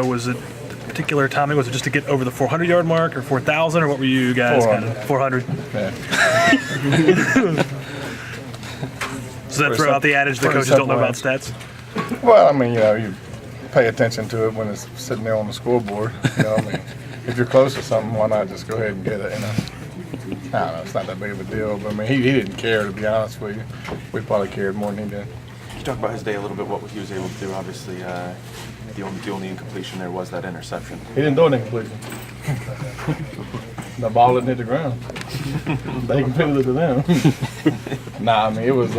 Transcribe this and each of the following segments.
Was it the particular timing? Was it just to get over the 400-yard mark or 4,000, or what were you guys 400. kind of 400? Yeah. Does that throw out the adage that coaches don't know about stats? Well, I mean, you pay attention to it when it's sitting there on the scoreboard. I mean, if you're close to something, why not just go ahead and get it? I don't know, it's not that big of a deal. But I mean, he didn't care, to be honest with you. We probably cared more than he did. Can you talk about his day a little bit, what he was able to do? Obviously, the only incompletion there was that interception. He didn't do an incompletion. The ball didn't hit the ground. They completed it to them. Nah, I mean, it was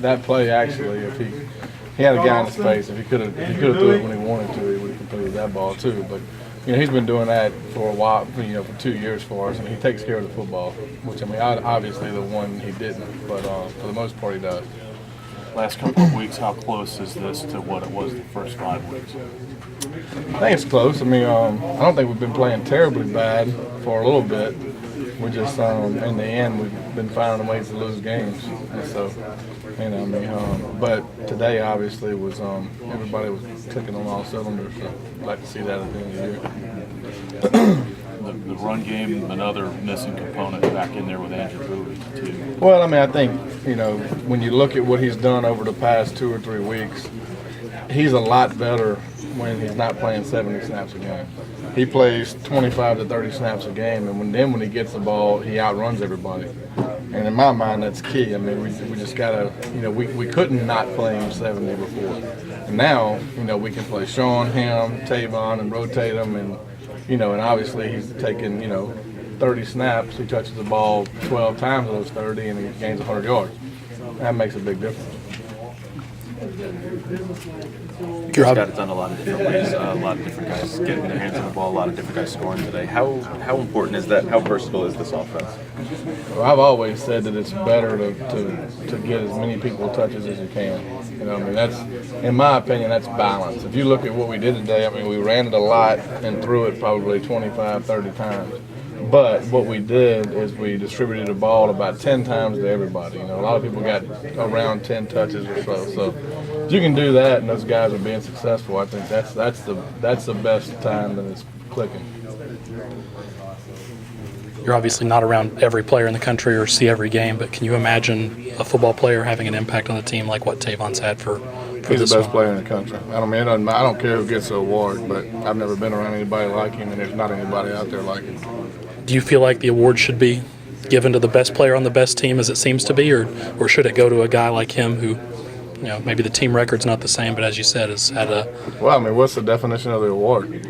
that play actually. If he had a guy in his face, if he could have threw it when he wanted to, he would have completed that ball too. But he's been doing that for a while, for 2 years for us, and he takes care of the football. Which I mean, obviously the one he didn't, but for the most part he does. Last couple of weeks, how close is this to what it was the first 5 weeks? I think it's close. I mean, I don't think we've been playing terribly bad for a little bit. We just, in the end, we've been finding ways to lose games. And so, but today obviously was, everybody was clicking on all cylinders. So I'd like to see that at the end of the year. The run game, another missing component back in there with Andrew Bowie, too. Well, I mean, I think, when you look at what he's done over the past 2 or 3 weeks, he's a lot better when he's not playing 70 snaps a game. He plays 25 to 30 snaps a game, and when he gets the ball, he outruns everybody. And in my mind, that's key. I mean, we just got to, we couldn't not play him 70 before. And now, we can play Sean, him, Tavon, and rotate them, and obviously he's taking, 30 snaps. He touches the ball 12 times of those 30, and he gains 100 yards. That makes a big difference. Scott has done a lot of different ways. A lot of different guys getting their hands on the ball. A lot of different guys scoring today. How important is that? How versatile is this offense? Well, I've always said that it's better to get as many people touches as you can. I mean, that's, in my opinion, that's balance. If you look at what we did today, I mean, we ran it a lot and threw it probably 25, 30 times. But what we did is we distributed the ball about 10 times to everybody. A lot of people got around 10 touches or so. So if you can do that and those guys are being successful, I think that's the best time that it's clicking. You're obviously not around every player in the country or see every game, but can you imagine a football player having an impact on the team like what Tavon's had for He's this the best one? player in the country. I don't care who gets the award, but I've never been around anybody like him, and there's not anybody out there like him. Do you feel like the award should be given to the best player on the best team as it seems to be, or should it go to a guy like him who, maybe the team record's not the same, but as you said, has had a... Well, I mean, what's the definition of the award?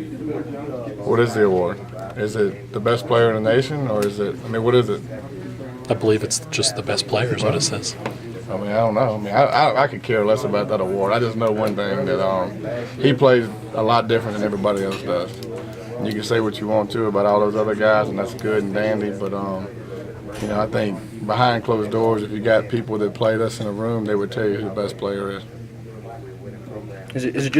What is the award? Is it the best player in the nation, or is it, what is it? I believe it's just the best player is what it says. I mean, I don't know. I mean, I could care less about that award. I just know one thing, that he plays a lot different than everybody else does. You can say what you want to about all those other guys, and that's good and dandy, but I think behind closed doors, if you got people that played us in a room, they would tell you who the best player is. Is it just